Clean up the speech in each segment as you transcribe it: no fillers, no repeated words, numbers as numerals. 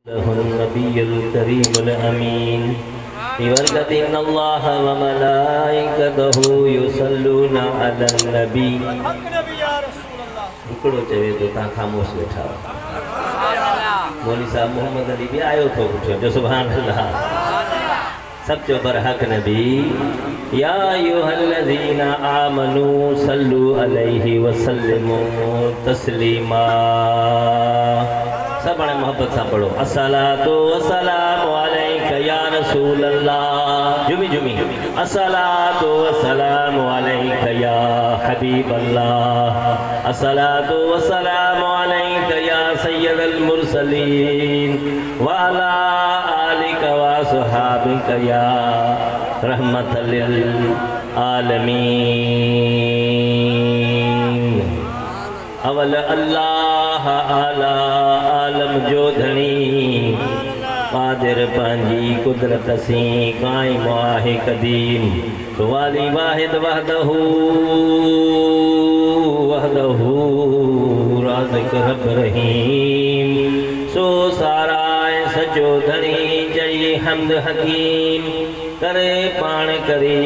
नबीयुल करीमुल अमीन इन्नल्लाह व मलाइकतहु युसल्लूना अलन नबी। हिकिड़ो चवे तो तव्हां ख़ामोश वेठा मौलवी साहब मोहम्मद अली भी आयो थो पुछो जो सुभान अल्लाह सब जो बरहक नबी या अय्युहल्लज़ीना आमनू सल्लु अलैहि व सल्लिमू तस्लीमा। सब बड़े मोहब्बत से पढ़ो अस्सलातु वस्सलामु अलैका या रसूल अल्लाह। जुमी जुमी अस्सलातु वस्सलामु अलैका या हबीब अल्लाह। अस्सलातु वस्सलामु अलैका या सय्यदल मुरसलीन व अला आलिका व असहाबिका या रहमतल लिल आलमीन। अवल अल्लाह आला आलम जो धनी कादिर पंजी कुदरत सी कायम आहे कदीम वाली वाहिद वहदहू वहदहू राज़िक रब रहीम। सो सारा सजो धनी जई हमद हकीम करे पाण करी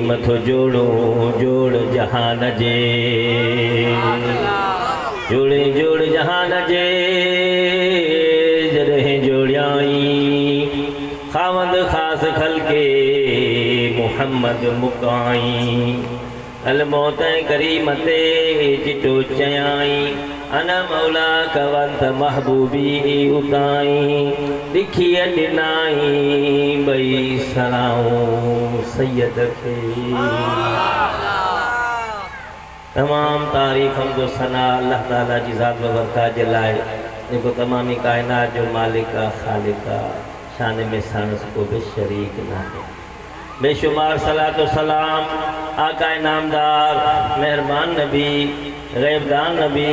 मथो जोड़ो जोड़ जहान जे जोड़े जोड़ जहान जे जॾहिं जोड़ियाई खावंद खास खलके मुहम्मद मुकाई अल मौत करीम ते चिटो चयाई अन मौला कवंत महबूबी उताई लिखिए डिनाई बई सलाऊं सैयद के। तमाम तारीफ़ हमदो सना अल्लाह ताला जी ज़ात व बरकात जे लाए जेको तमामी कायनात जो मालिक खालिक शान में सानस को भी शरीक ना है। बेशुमार सलातो सलाम आकाए नामदार मेहरबान नबी गैबदान नबी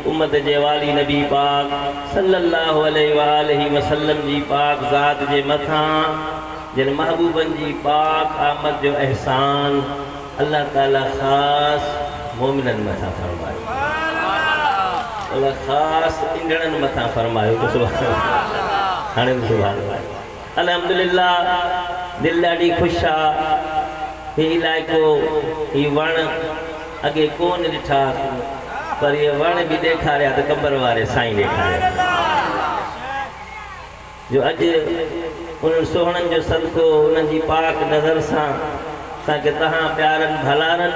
उम्मत जे वाली नबी पाक सल्लल्लाहु अलैहि वसल्लम जी पाक ज़ात जे मथा जिन महबूबन जी पाक आमद जो एहसान अल्लाह ताला ख़ास मोमिनन मथा फरमायो अल्लाह ख़ास इंगड़न मथा फरमायो तो सुभान अल्लाह हाणे सुभान अल्लाह अल्हम्दुलिल्लाह दिल ॾाढी ख़ुशि आहे। हीउ इलाइक़ो हीउ वण अॻे कोन ॾिठा पर ये वण भी ॾेखारिया तो कबर वारे साईं ॾेखारिया जो अॼु उन सोहणनि जो सदको उन्हनि जी पाक नज़र सां ताकि तहां प्यारन भलारन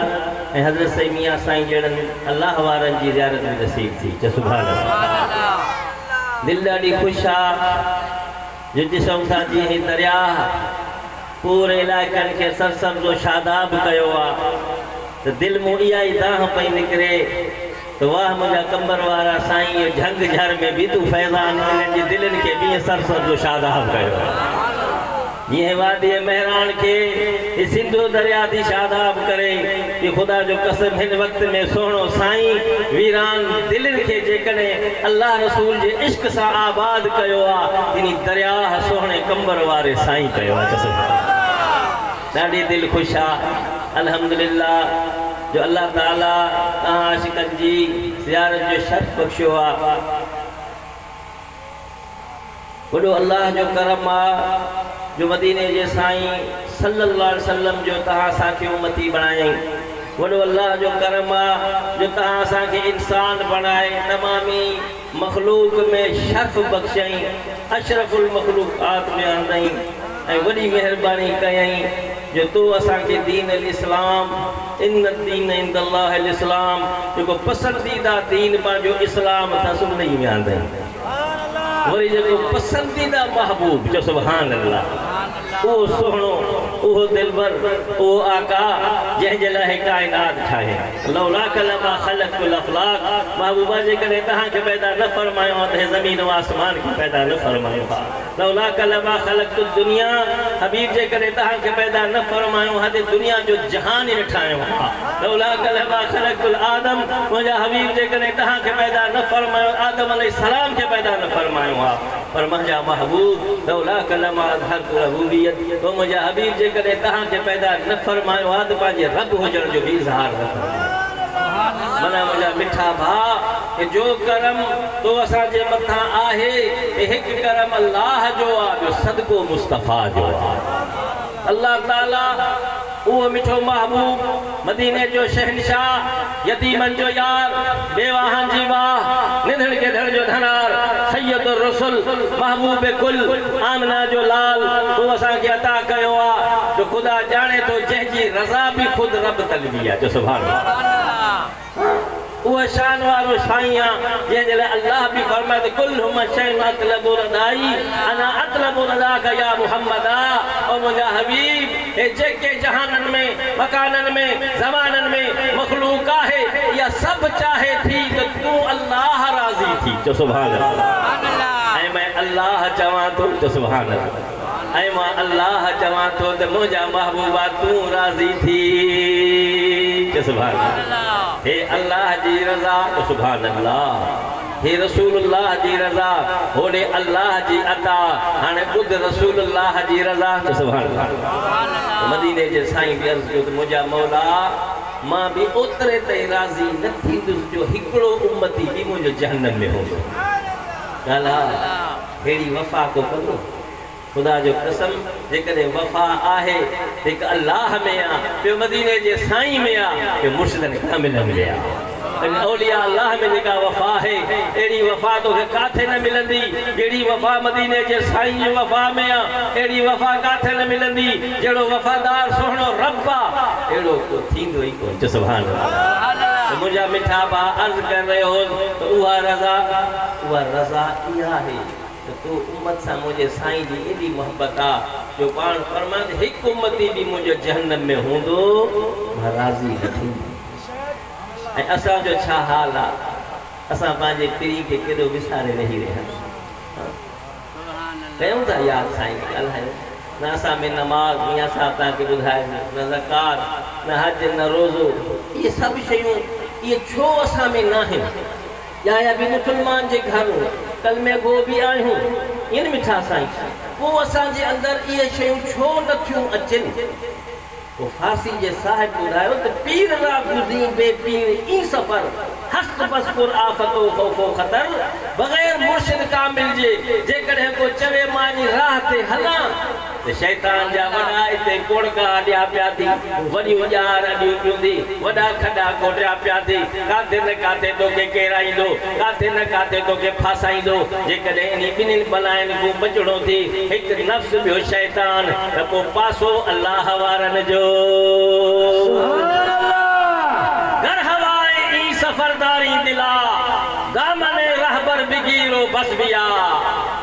ऐं हज़रत सई मियां साईं जहिड़नि अल्लाह वारनि जी ज़ियारत में नसीब थी चओ सुभान अल्लाह। दिल ॾाढी ख़ुशि आहे जो ॾिसूं था जीअं ही दरिया पूरे इलाइक़नि खे सरसब्ज़ो शादाब कयो आहे तो दिल में इहा ई दाह पई निकिरे तो वाह मुंहिंजा कंबर वारा साईं इहो झंग झर में भी तू फैज़ान इन्हनि जी दिलनि खे बि सरसब्ज़ो शादाब कयो ये वादी मेहरान के सिंधु दरिया थी शादाब करे ये खुदा जो कसम हिन वक्त में सोहणो साईं वीरान दिलन के जेकने अल्लाह रसूल जे इश्क सा आबाद कयो आ इनी दरिया सोहणे कंबर वारे साईं कयो आ कसम ॾाढी दिल खुश आ अल्हम्दुलिल्लाह जो अल्लाह ताला आशिकन जी ज़ियारत जो शर्फ बख्शियो आ वॾो अल्लाह जो करम आ जो मदीने जे साईं सल्लल्लाहु अलैहि वसल्लम जो तहां साखे उम्मती बनाए वॾो अल्लाह जो करम आ जो तहां साखे इंसान बनाए तमामी मखलूक में शर्फ बख्शई अशरफुल मखलूकात में आंदई ऐं वॾी मेहरबानी कयई जो तू असांखे दीन अल इस्लाम इन दीन इंदल्लाह अल इस्लाम जो पसंदीदा दीन पंहिंजो इस्लाम अथसि उन में आंदई वरी जो पसंदीदा महबूब जो सुभान अल्लाह वो सोहणो वो दिलबर वो आका जंहिंजे लाइ कायनात ठाहे लौला कलमा खलक़ुल अफ़लाक महबूबा जे कॾहिं तव्हांखे पैदा न फरमायो त ज़मीन व आसमान खे पैदा न फरमायो लौला कलमा खलक़तु दुनिया हबीब जे कॾहिं तव्हांखे पैदा न फरमायो हदे दुनिया जो जहान ई न ठाहियो लौला कलमा खलक़तुल आदम मुंहिंजा हबीब जे कॾहिं तव्हांखे पैदा न फरमायो आदम अलैहिस्सलाम खे पैदा न फरमायो पर मुंहिंजा महबूब लौला कलमा अज़हरतु रबूबियत तो मुझे हबीब जे कदे तहां के पैदा न फरमायो आ तो पांजे रब हुजण जो भी इज़हार न फरमायो मना मुझा मिठा भा कि जो करम तो असा जे मथा आहे एक करम अल्लाह जो आ जो सदको मुस्तफा जो आ अल्लाह ताला वो मिठो महबूब मदीने जो शहनशाह यतीमन जो यार बेवाहन जी वाह निधड़ के धड़ जो धनार सैयदुर रसूल महबूब कुल आमना जो लाल तो असा के अता कयो आ जो खुदा जाने तो जंहिंजी रज़ा भी खुद रब तलबी आ जो सुभान अल्लाह वो शान वारो साईं जंहिंजे लाइ अल्लाह भी फरमाए कुल हुम शैन अतलबु रदाई अना अतलबु रदाका या मुहम्मदा ओ मुंहिंजा हबीब हे जेके जहानन में मकानन में ज़मानन में मखलूक आहे या सब चाहे थी तो तू अल्लाह राज़ी थी जो सुभान अल्लाह ऐं मैं अल्लाह चवां तो जो सुभान अल्लाह ऐं मां अल्लाह चवां तो त मुंहिंजा महबूबा तू राज़ी थी जो सुभान अल्लाह हे अल्लाह जी रज़ा तो सुभान अल्लाह हे रसूलुल्लाह जी रज़ा होड़े अल्लाह जी अता हाणे ॿुध रसूलुल्लाह जी रज़ा तो सुभान अल्लाह मदीने जे साईं बि अर्ज़ कयो त मुंहिंजा मौला मां बि ओतिरे ताईं राज़ी न थींदुसि जो हिकिड़ो उम्मती बि मुंहिंजो जहन्नम में हूंदो ॻाल्हि अहिड़ी वफ़ा को कंदो खुदा जो कसम जेकॾहिं वफ़ा आहे हिकु अल्लाह में आ ॿियो मदीने जे साईं में आ ॿियो मुर्शिदनि कामिलनि में आ औलिया अल्लाह में जेका वफ़ा है अहिड़ी वफ़ा तोखे काथे न मिलंदी जहिड़ी वफ़ा मदीने जे साईं जी वफ़ा में आ अहिड़ी वफ़ा काथे न मिलंदी जहिड़ो वफ़ादार सुहिणो रब आ अहिड़ो को थींदो ई कोन सुभान अल्लाह मुंहिंजा मिठा भाउ अर्ज़ करे रहियो हो त उहा रज़ा इहा आहे तो उम्मत सा मुझे साईं जी एडी मोहब्बत आ जो पान फरमाए एक उम्मती भी मुझे जहन्नम में होंदो मां राज़ी न थींदो ऐं असां जो छा हाल आ असां पंहिंजे पीरी के केॾो विसारे रही रहिया कयूं था याद साईं खे ॻाल्हायो न असां में नमाज़ मियां साहब तव्हांखे ॿुधाए न ज़कात न हज न रोज़ो इहे सभु शयूं इहे छो असां में न आहिनि या भी मुसलमान जे घर कलमे गो भी आहियूं इन मिठा साईं वो असांजे अंदर ये शयूं छो नथियूं अचनि वो फारसी जे साहिब ॿुधायो त पीर रा गुज़ी बे पीर ई सफ़र हस्त बस पुर आफतो खौफो खतर बगैर मुर्शिद कामिल जे जेकॾहिं को चवे मानी राह ते हलां त शैतान जा वॾा इते कोड़का ॾिया पिया थी वॾियूं ॼार ॾियूं पियूंदी वॾा खॾा कोटिया पिया थी काथे न काथे तोखे केराईंदो काथे न काथे तोखे फासाईंदो जेकॾहिं इन ॿिन्हिनि बलाइनि खां बचणो थी हिकु नफ़्स ॿियो शैतान त पोइ पासो अल्लाह वारनि जो घर हवाए ई सफ़रदारी दिला दामने रहबर बिगीरो बस बिया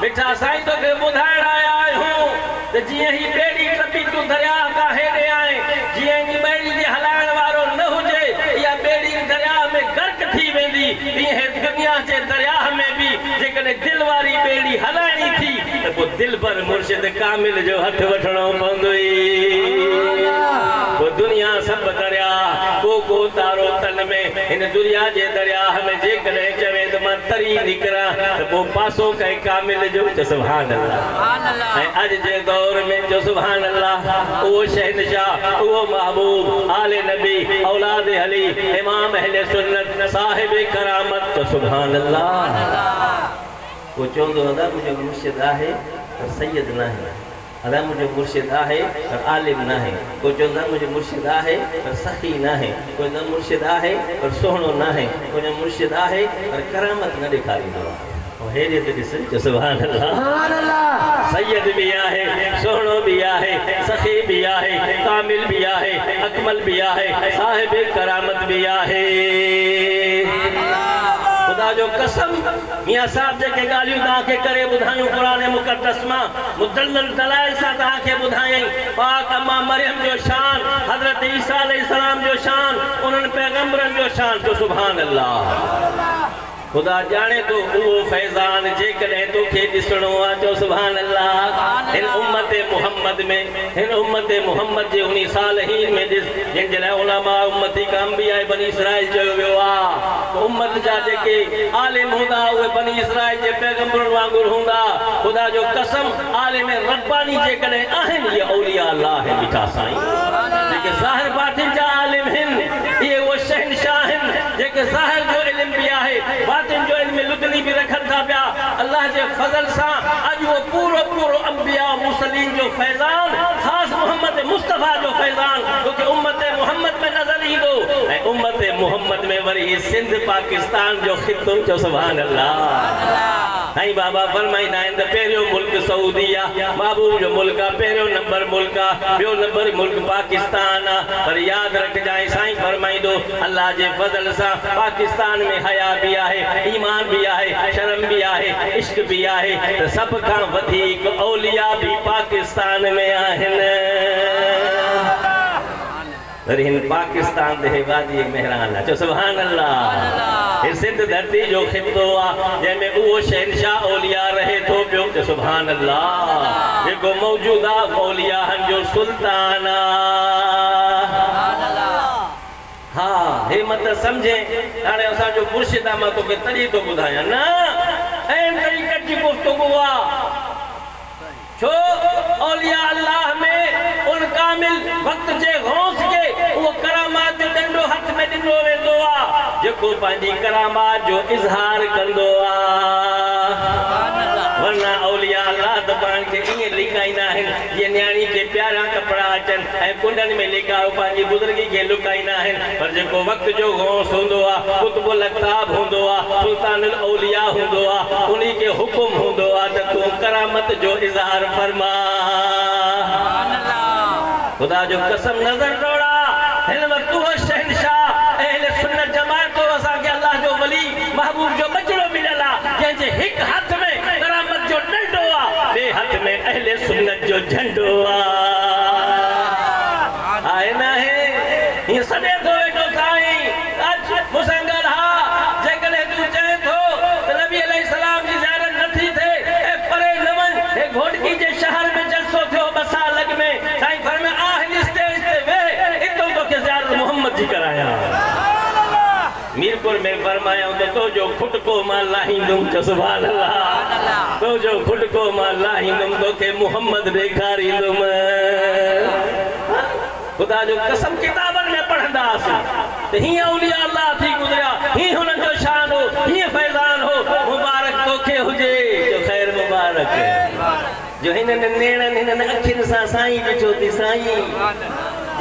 मिठा साईं तोखे ॿुधाइण आया आहियूं त जीअं ही ॿेड़ी टपी तूं दरिया खां हेॾे आए जीअं जी ॿेड़ी जे हलाइण वारो न हुजे इहा ॿेड़ी दरिया में गर्क थी वेंदी ईअं दुनिया जे दरिया में बि जेकॾहिं दिलि वारी ॿेड़ी हलाइणी थी त पोइ दिलि पर मुर्शिद कामिल जो हथ वठणो पवंदो वो दुनिया सब दरिया को तारो तल में इन दुनिया जे दरिया में जेकॾहिं चवे त मां तरी निकिरां त पोइ पासो कई कामिल जो त सुभान अल्लाह ऐं अॼु जे दौर में जो सुभान अल्लाह उहो शहनशाह उहो महबूब आले नबी औलाद अली इमाम अहले सुन्नत साहिब करामत तो सुभान अल्लाह वो चवंदो हूंदा मुंहिंजो मुर्शिद आहे पर सैयद न आहे अदा मुझे मुर्शिद आहे पर आलिम न है कोई चवंदा मुझे मुर्शिद आहे पर सखी न है कोई चवंदा मुर्शिद आहे पर सोहणो न है कोई मुर्शिद आहे पर करामत न ॾेखारींदो आहे हेॾे त ॾिस जो सुभान अल्लाह सैयद भी आहे सोहणो भी आहे सखी भी आहे कामिल भी आहे अकमल भी आहे साहिब करामत भी आहे खुदा जो कसम मियां साहब जेके गालियूं तव्हांखे करे ॿुधायूं क़ुरान मुक़द्दस मां मुदल्लल दलाइल सां तव्हांखे ॿुधायईं पाक अम्मा मरियम जो शान हज़रत ईसा अलैहिस्सलाम जो शान उन्हनि पैगंबरनि जो शान तो सुभान अल्लाह खुदा जाने तो वो फैजान जेकॾहिं तोखे ॾिसणो आहे जो सुभान अल्लाह हिन उम्मत मोहम्मद जे उन्हीं सालहीन में ॾिस जंहिंजे लाइ उलमा उम्मती का अंबिया बनी इसराइल चयो वियो आहे उम्मत जा जेके आलिम हूंदा उहे बनी इसराइल जे पैगंबरनि वांगुरु हूंदा खुदा जो कसम आलिम रब्बानी जेकॾहिं आहिनि इहे औलिया अल्लाह है मिठा साईं जेके ज़ाहिर बातिन जा आलिम आहिनि इहे उहे शहनशाह आहिनि जेके ज़ाहिर जो इल्म बि आहे है बातिन जो इल्म लुदनी भी रखन था पिया अल्लाह जे फजल सा आज वो पूरो पूरो अंबिया मुरसलीन जो फैजान खास मोहम्मद मुस्तफा जो फैजान क्योंकि उम्मत मोहम्मद में नजर ही दो उम्मत मोहम्मद में वरी सिंध पाकिस्तान जो खितो जो सुभान अल्लाह आई बाबा फरमाइंदा आहिनि त पहिरियों मुल्क सऊदीया महबूब जो मुल्क आहे पहिरियों नंबर मुल्क आहे ॿियो नंबर मुल्क पाकिस्तान आहे पर यादि रखजांइ साईं फरमाईंदो अल्लाह जे फज़ल सां पाकिस्तान में हया भी आहे ईमान भी आहे शर्म भी आहे इश्क भी आहे त सभ खां वधीक औलिया भी पाकिस्तान में आहिनि पर हिन पाकिस्तान दे वादी मेहरान आहे चो सुभान अल्लाह ये सिंध धरती जो खितो आ जंहिंमें उहो शहनशाह औलिया रहे थो पियो चो सुभान अल्लाह जेको मौजूदा औलिया जो सुल्तान हाँ हे मत समझे हाणे असां जो मुर्शिदा मां तोखे तड़ी तो ॿुधायां न ऐं तरीक़त जी गुफ्तगू आहे छो औलिया अल्लाह में उन कामिल वक्त जे गौस के वो करामात डंडो हाथ में ॾिनो वेंदो आहे जेको पंहिंजी करामात जो इज़हार कंदो आहे वरना औलिया अल्लाह त पाण खे ईअं लिकाईंदा आहिनि जीअं न्याणी खे प्यारा कपिड़ा अचनि ऐं कुंडनि में लिकायो पंहिंजी बुज़ुर्गी खे लुकाईंदा आहिनि पर जेको वक़्त जो गौस हूंदो आहे कुतुबुल अक़ताब हूंदो आहे सुल्तानुल औलिया हूंदो आहे उन्ही खे हुकुम हूंदो आहे त तूं करामत जो इज़हार फरमा खुदा जो कसम नजर दौड़ा हिन वक्त वो शहनशाह अहले सुन्नत जमात तो असा के अल्लाह जो वली महबूब जो बचड़ो मिलला जंहिंजे हिक हाथ में करामत जो डंडो आ बे हाथ में अहले सुन्नत जो झंडो आ आए ना है ये सदे तो वेठो साईं आज मुसंगल हा जेकॾहिं तू चए थो त नबी अलैहि सलाम जी ज़ियारत नथी थे ए परे न वञ हे घोटकी जे शहर में जलसो थियो बसा लग में साईं फरमाया मोहम्मद जी कराया मीरपुर में फरमाया तो जो खुटको मां लाहींदुम चो सुभान अल्लाह तो जो खुटको मां लाहींदुम तो के मोहम्मद ॾेखारींदुम खुदा जो कसम किताबन में पढ़ंदासीं त हीअं औलिया अल्लाह थी गुज़रिया हीअं हुननि जो शान हो हीअं फैज़ान हो मुबारक तोखे हुजे जो ख़ैर मुबारक जो हिननि नेणनि हिननि अखियुनि सां साईं ॾिठो थी साईं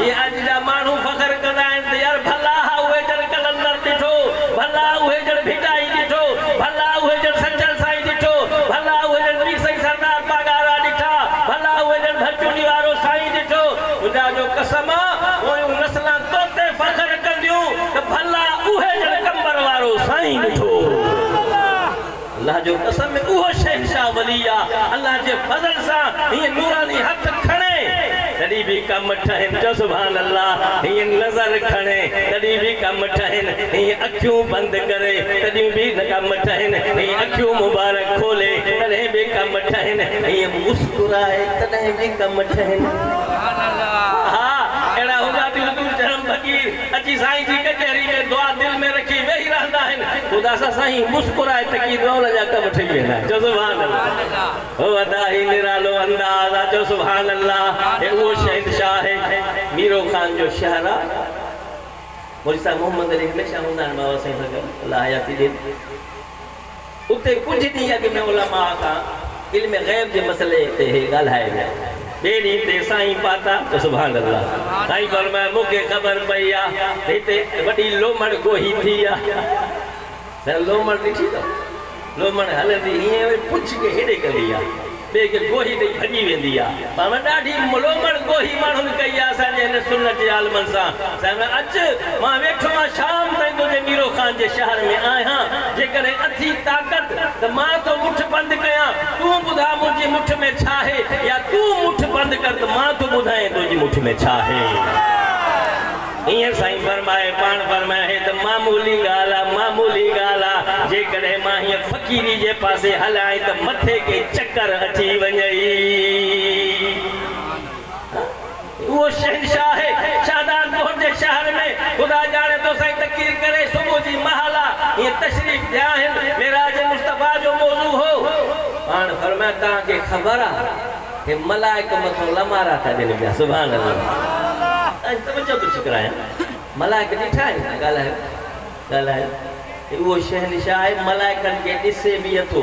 ये आज जा मानू फखर कंदा आहिनि त यार भला उहे जड़ कलंदर ॾिठो भला उहे जड़ भिटाई ॾिठो भला उहे जड़ सचल साईं ॾिठो भला उहे जड़ वीर साईं सरदार पागारा ॾिठा भला उहे जड़ भचुनी वारो साईं ॾिठो खुदा जो कसम ओयूं नस्लां तोते फखर कंदियूं त भला उहे जड़ कंबर वारो साईं ॾिठो अल्लाह जो कसम उहो शहनशाह वली आहे अल्लाह जे फज़ल सां हीअं नूरानी हथ खणे तॾहिं भी कम ठहन चो सुभान अल्लाह हीअं नज़र खणे तॾहिं भी कम ठहन हीअं अखियूं बंदि करे तॾहिं भी कम ठहन हीअं अखियूं मुबारक खोले तॾहिं भी कम ठहन हीअं मुस्कुराए तॾहिं भी कम ठहन हा अहिड़ा हुजा दिल तू जरम फकीर अची साईं जी कचहरी में दुआ दिल में रखी वेही रहंदा आहिनि ख़ुदा सां साईं मुस्कुराए तकी दौल जा कम ठही वेंदा चो सुभान अल्लाह ओ अदा ही निरालो अंदाज़ आहे चो सुभान अल्लाह वो शहनशाह है मीरो खान जो शहर आहे मुर्सा मोहम्मद अली हमेशा हूंदा आहिनि बाबा साईं सां अल्लाह हयाती ॾे उते कुझु ॾींहं अॻु में उलमा खां इल्म ग़ैब जे मसइले ते ॻाल्हाए विया ॿिए ॾींहं ते साईं पाता त सुभान अल्लाह साईं फरमाया मूंखे ख़बर पई आहे हिते वॾी लोमड़ गोही थी आहे लोमड़ ॾिठी अथव लोमड़ हलंदी हीअं पुछ के हेॾे कंदी आहे ॿिए खे गोही ॾेई भॼी वेंदी आहे पर ॾाढी लोमड़ गोही माण्हुनि कई आहे असांजे हिन सुन्नत जे आलमनि सां साईं अच मां वेठो आहियां शाम ताईं तुंहिंजे मीरो खान जे शहर में आहियां जेकॾहिं अथी ताक़त त मां तो मुठ बंदि कयां तूं ॿुधा मुंहिंजी मुठ में छा आहे या तूं मुठ बंदि कर त मां तो ॿुधायां तुंहिंजी मुठ में छा आहे ईअं साईं फरमाए पाण फरमाए त मामूली ॻाल्हि आहे मामूली ॻाल्हि आहे जेकॾहिं मां हीअं फ़क़ीरी जे पासे हलाए त मथे के चक्कर अची वञई वो शहनशाह है शाहदादपुर जे शहर में खुदा जाने तो साईं तकरीर करे सुबुह जी महला ये तशरीफ दिया है मेराज मुस्तफा जो मौजू हो पाण फरमाया तव्हां खे ख़बर आहे कि मलाइक मथो लमारा था ॾियनि पिया सुभान अल्लाह तवज्जो कुझु करायां मलाइक ॾिठा आहिनि ॻाल्हायो ॻाल्हायो वो शहनशाह मलाइकन के ॾिसे बि अथो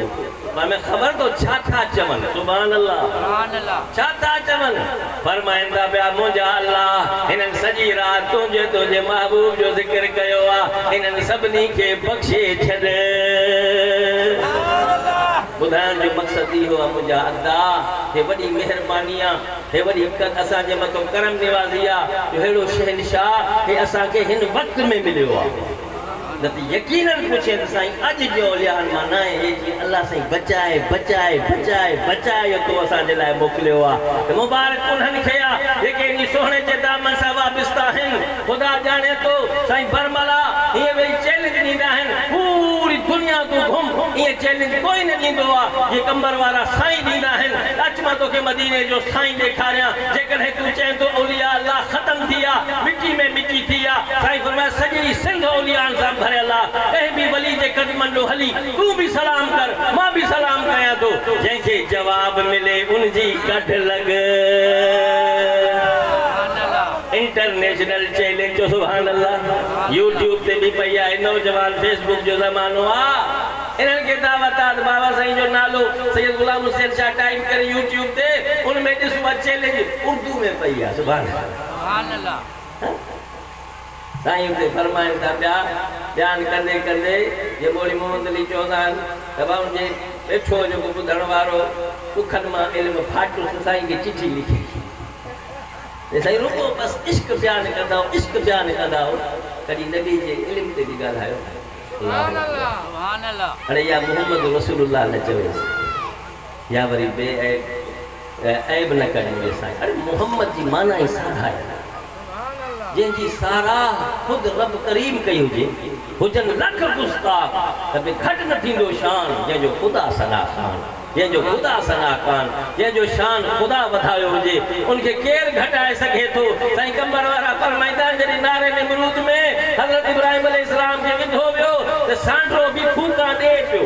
मैं ख़बर तो छा था चवनि सुभान अल्लाह छा था चवनि फरमाइंदा पिया मुंहिंजा अल्लाह हिननि सॼी राति तुंहिंजे महबूब जो ज़िक्र कयो आहे हिननि सभिनी खे बख़्शे छॾ ॿुधाइण जो मक़सदु इहो आहे मुंहिंजा अदा हे वॾी महिरबानी आहे हे वॾी असांजे मथां करम निवाज़ी आहे जो अहिड़ो शहनशाह हे असांखे हिन वक़्त में मिलियो आहे न त यकीनन पुछे त साईं अॼु जो औलियान मां न आहे हे जी अल्लाह साईं बचाए बचाए बचाए बचाए तो असांजे लाइ मोकिलियो आहे त मुबारक उन्हनि खे आहे जेके इन सोहणे जे दामन सां वाबिस्ता आहिनि ख़ुदा ॼाणे थो साईं बरमला हीअं वेही चैलेंज ॾींदा आहिनि पूरी दुनिया तूं घुम ईअं चैलेंज कोई न ॾींदो आहे जे कंबर वारा साईं ॾींदा आहिनि अच मां तोखे मदीने जो साईं ॾेखारियां जेकॾहिं तूं चएं थो औलिया अल्लाह ख़तम थी आहे मिटी में मिटी थी आहे साईं फरमाए सॼी सिंध औलियान सां भरियल आहे कंहिं बि वली जे कदमनि ॾो हली तूं बि सलाम कर मां बि सलाम कयां थो जंहिंखे जवाब मिले उनजी कढ लॻ इंटरनेशनल चैलेंज जो सुभान अल्लाह यूट्यूब ते भी पई आहे नौजवान फेसबुक जो ज़मानो आहे इन्हनि खे दावत आहे बाबा साईं जो नालो सैयद गुलाम हुसैन शाह टाइप करे यूट्यूब ते उन में ॾिस उहा चैलेंज उर्दू में पई आहे सुभान अल्लाह साईं ते फरमाइनि था पिया बयान कंदे कंदे जे मोली मोहम्मद अली चवंदा आहिनि त बाबा जे वेठो जेको ॿुधण वारो बुखनि मां इल्मु फाटुसि साईं खे चिठी लिखी साईं रुको बस इश्क बयान कंदा इश्क बयान कंदा कॾहिं नबी जे इल्म ते बि ॻाल्हायो अरे या मोहम्मद रसूलुल्लाह न चवेसि या वरी बे ऐब न कढी साईं अरे मोहम्मद जी माना ई सारा आहे जंहिंजी सारा ख़ुदि रब करीम कई हुजे हुजनि लख गुस्ताख त बि घटि न थींदो शान जंहिंजो ख़ुदा सना ख़ान जंहिंजो ख़ुदा सना ख़ान जंहिंजो शान ख़ुदा वधायो हुजे उनखे केरु घटाए सघे थो साईं कंबर वारा फरमाईंदा आहिनि जॾहिं नारे निमरूद में हज़रत इब्राहिम अलैहिस्सलाम खे विधो वियो त सांडरो बि फूका ॾे पियो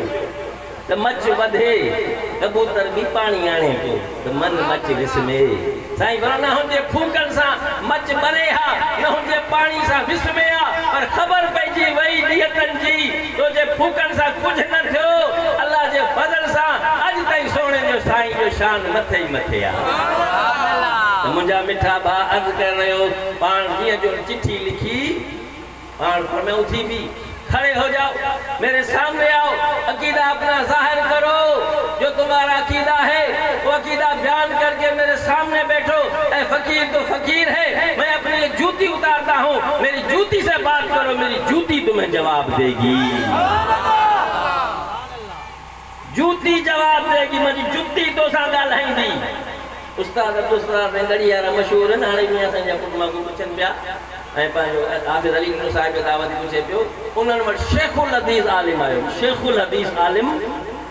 त मच वधे कबूतर बि पाणी आणे पियो त मन मच विस्मे साईं पर न हुनजे फूकनि सां मच ॿरे हा न हुनजे पाणी सां विस्मे हा पर ख़बर पइजी वई नियतनि जी तो जे फूकनि सां कुझु न थियो अल्लाह जे फज़ल सां अॼु ताईं सोणे जो साईं जो शान मथे ई मथे आहे त मुंहिंजा मिठा भाउ अर्ज़ु करे रहियो पाण कीअं जो चिठी लिखी पाण में उथी बि खड़े हो जाओ मेरे सामने आओ अकीदा अपना जाहिर करो जो तुम्हारा अकीदा है वो अकीदा बयान करके मेरे सामने बैठो ऐ फकीर तो फकीर है मैं अपनी एक जूती उतारता हूँ मेरी जूती से बात करो मेरी जूती तुम्हें जवाब देगी जूती जवाब देगी मुझी जूती तो सा ॻाल्हाईंदी उस्ताद अब्दुल गड़ियारा मशहूर आहिनि हाणे बि असांजा पुट मां पुछनि पिया ऐं पंहिंजो हाफ़िज़ अली ख़ान साहिब जो दावत पुछे पियो उन्हनि वटि शेखुल हदीस आलिम आयो शेखुल हदीस आलिम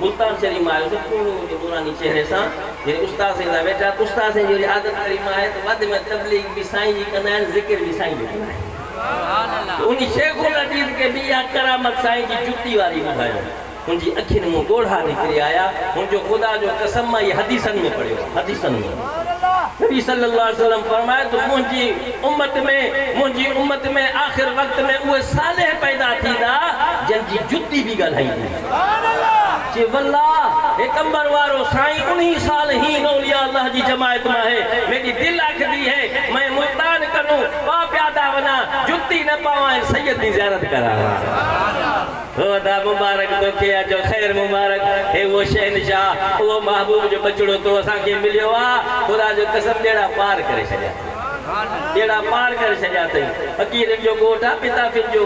मुल्तान शरीफ़ आयो पूरो पुरानी चेहरे सां जॾहिं उस्ताद साईं सां वेठा उस्ताद साईं जी आदत करीम आहे त वधि में तबलीग बि साईं जी कंदा आहिनि ज़िक्र बि साईं जो कंदा आहिनि उन शेखुल हदीस खे बि इहा करामत साईं जी जुती वारी ॿुधायो उनजी अखियुनि मां ॻोढ़ा निकिरी आया हुनजो ख़ुदा जो कसम मां इहे हदीसनि में पढ़ियो हदीसनि में नबी सल्लल्लाहु अलैहि वसल्लम फरमाए तो मुंहिंजी उम्मत में आख़िर वक़्त में उहे सालेह पैदा थींदा जंहिंजी जुती बि ॻाल्हाईंदी जे वल्लाह हे कंबर वारो साईं उन्हीं साल ही औलिया अल्लाह जी जमायत में है मेरी दिल आखदी है मैं मुल्तान करूं पा प्यादा वना जुती न पावां सैयद की ज़ियारत करावां खुदा मुबारक तो के जो खैर मुबारक हे वो शहनशाह वो महबूब जो बचड़ो तो असांखे मिलियो आ खुदा जो कसम ॾेड़ा पार करे छॾिया ॾेड़ा पार करे छॾिया अथई फकीर जो ॻोठ आहे पिता फिर जो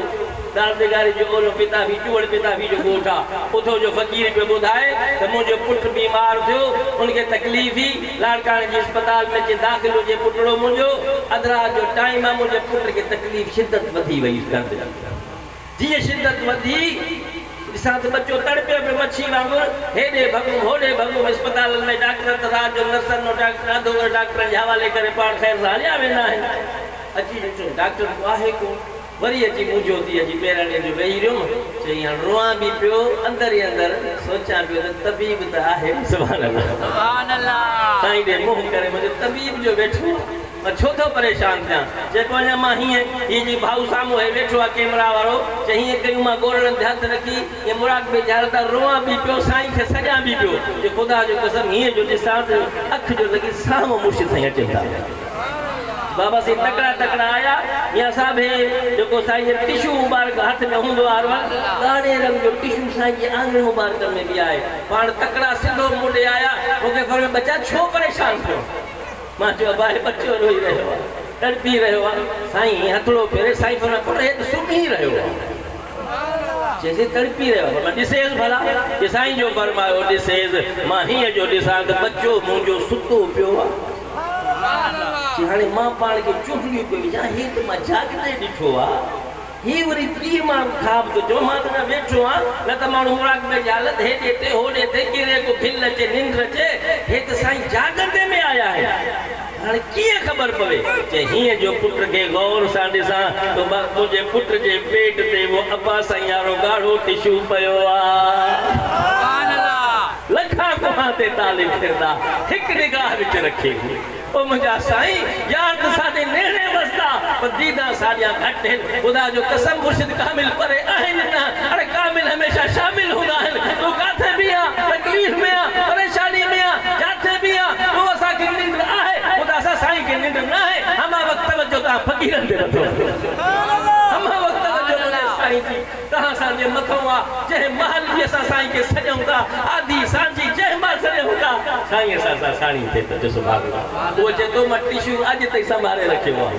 दारदेगारी जो ओलो पिता भी चूड़ पिता भी जो ॻोठ आहे उथो जो फ़कीर पे ॿुधाए त मुंहिंजो पुटु बीमार थियो उनखे तकलीफ़ ही लाड़काणे जी अस्पताल में जे दाख़िल हुजे पुटड़ो मुंहिंजो अधरा जो टाइम आहे मुंहिंजे पुट खे तकलीफ़ शिदत वधी वई जीअं शिदत वधी ॾिसां त बच्चो तड़पे पे मच्छी वांगुरु हेॾे भॻुम होॾे भॻुम अस्पताल में डॉक्टर त राति जो नर्सनि ऐं डॉक्टरनि जे हवाले करे पाण ख़ैर सां हलिया वेंदा आहिनि अची ॾिठो डॉक्टर आहे कोन वरी अची मुंहिंजो थी अची पहिरियों ॾींहं जो वेही रहियुमि चई हाणे रोआं बि पियो अंदरि ई अंदरि सोचां पियो त तबीब त आहे सुभान अल्लाह साईं ॾे मुंहुं करे मुंहिंजो तबीब जो वेठो पर छो तो परेशान थियां जेको अञा मां हीअं हीअ जी भाऊ साम्हूं हे वेठो आहे कैमरा वारो च हीअं कयूं मां गोरड़नि ते हथ रखी ये मुराद में ज़्यादा रोआं बि पियो साईं खे सॼां बि पियो जे ख़ुदा जो कसम हीअं जो ॾिसां त अखि जो लॻी साम्हूं मुर्शिद साईं अचनि था बाबा से तकड़ा तकड़ा आया या साहब है जो साईं जे टिशू मुबारक हाथ में हूंदो आहे ॻाढ़े रंग जो टिशू साईं जे आंगन मुबारक में भी आए पाण तकड़ा सिंधो मुंडे आया मूंखे फरमायो बच्चा छो परेशान थियो मां चयो भाई बच्चो रोई रहियो आहे तड़पी रहियो आहे साईं हथड़ो फेरे साईं फरमायो पुट हे त सुम्ही रहियो आहे जैसे तड़पी रहियो आहे मां ॾिसेसि भला कि साईं जो फरमायो ॾिसेसि मां हीअं जो ॾिसां त बच्चो मुंहिंजो सुतो पियो आहे हाणे मां पाण खे चुटलियूं पियो विझां ही त मां जाॻते ॾिठो आहे ही वरी पीउ मां ख़्वाब थो चओ मां त न वेठो आहियां न त माण्हू मुराक़बे जी हालत हेॾे ते होॾे ते किरे को खिल अचे निंड अचे हे त साईं जाॻते में आया आहिनि हाणे कीअं ख़बर पवे जे हीअं जो पुट खे गौर सां ॾिसां त तुंहिंजे पुट जे पेट ते वो अब्बा साईं वारो ॻाढ़ो टिशू पियो आहे लखा कोहा ते तालिब फिरदा हिकु निगाह विच रखे ओ मुंहिंजा साईं यार त साडे नेड़े वसदा पर दीदा साडिया घटि आहिनि ख़ुदा जो कसम मुर्शिद कामिल परे आहिनि न अरे कामिल हमेशा शामिल हूंदा आहिनि तूं काथे बि आहे तकलीफ़ में आहे परेशानी में आहे जाथे बि आहे तूं असांखे निंड आहे ख़ुदा सां साईं खे निंड न आहे हमा वक़्त तवजो तव्हां फ़क़ीरनि ते नथो हमा वक़्त तवजो साईं जी तव्हां असांजे मथां आहे जंहिं महल बि असां साईं खे सॼूं था आदि सांझी जंहिं महिल सॼूं था साईं असां साणी थिए त ॾिसो उहो चए थो मां टिशू अॼु ताईं संभाले रखियो आहे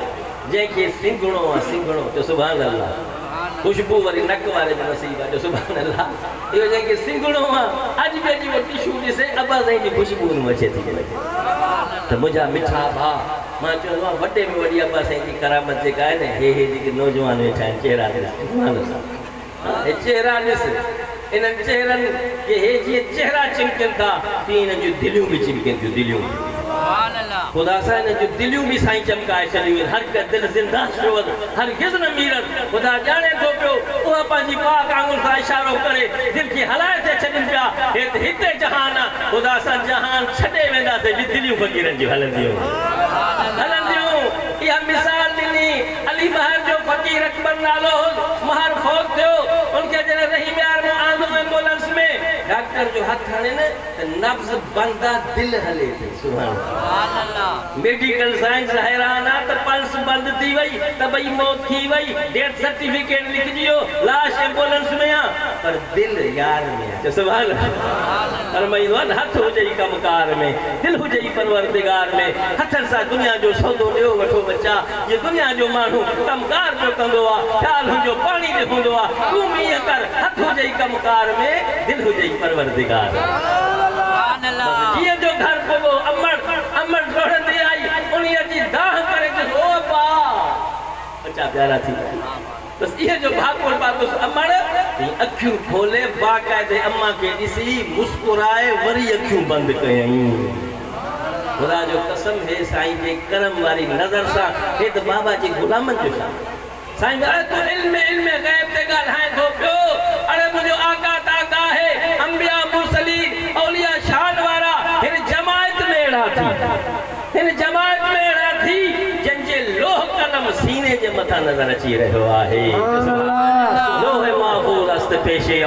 जंहिंखे सिंघणो आहे सिंघणो त सुभाणे अल्लाह खुशबू वरी नक वारे जो नसीब आहे सुभाणे अल्लाह इहो जंहिंखे सिंघणो आहे अॼु बि अॼु उहो टिशू ॾिसे अब्बा साईं जी खुशबू अचे थी लॻे त मुंहिंजा मिठा भाउ मां चवंदो आहियां वॾे में वॾी अब्बा साईं जी करामत जेका आहे न हे जेके नौजवान वेठा आहिनि चहिरा ॾिस चहिरा ॾिस इन्हनि चहिरनि खे हे जीअं चहिरा चिमकनि था तीअं इन्हनि जूं दिलियूं बि चिमकनि थियूं दिलियूं ख़ुदा सां इन्हनि जूं दिलियूं बि साईं चमकाए छॾियूं आहिनि हर हिकु दिलि ज़िंदा शोअत हर गिज़ न मीरनि ख़ुदा ॼाणे थो पियो उहा पंहिंजी पाक आंगुर सां इशारो करे दिलि खे हलाए थिए छॾनि पिया हिते जहान आहे ख़ुदा सां जहान छॾे वेंदासीं बि दिलियूं फ़क़ीरनि जूं हलंदियूं इहा मिसाल ॾिनी अली बहर जो फ़क़ीर अकबर नालो महर फ़ौत थियो उनखे जॾहिं रहीम यार में आंदो एम्बुलेंस में डॉक्टर जो हथ हणे न त नब्ज़ बंद आहे दिलि हले थी सुभाणे अल्लाह मेडिकल साइंस हैरान आहे त पल्स बंद थी वई त भई मौत थी वई डेथ सर्टिफिकेट लिखजी वियो लाश एम्बुलेंस में आहे पर दिलि यार में आहे सुभाणे फरमाईंदो आहे हथ हुजे ई कमकार में दिलि हुजे ई परवरदिगार में हथनि सां दुनिया जो सौदो ॾियो वठो बच्चा ये दुनिया जो माण्हू कमकार जो कंदो आहे ख़्याल हुजो पाणी ते हूंदो आहे तूं बि ईअं कर हथ हुजे ई कमकार में दिलि हुजे ई परवरदिगार जीअं जो घर पोइ अमड़ दौड़ंदी आई उन्हीअ जी दाह करे ओ बा बच्चा प्यारा थी बस इहे जो भागोल पातुसि अमड़ अखियूं खोले बाक़ाइदे अम्मा खे ॾिसी मुस्कुराए वरी अखियूं बंदि कयईं ख़ुदा जो कसम है साईं जे करम वारी नज़र सां हे त बाबा जी गुलामनि जो शान साईं तूं इल्म गैब ते ॻाल्हाए थो पियो अरे मुंहिंजो आका ताका है अंबिया मुरसलीन औलिया शान वारा हिन जमायत में अहिड़ा थी जंहिंजे लोह कलम सीने जे मथां नज़र अची रहियो आहे लोह महफूज़ अस्त पेशे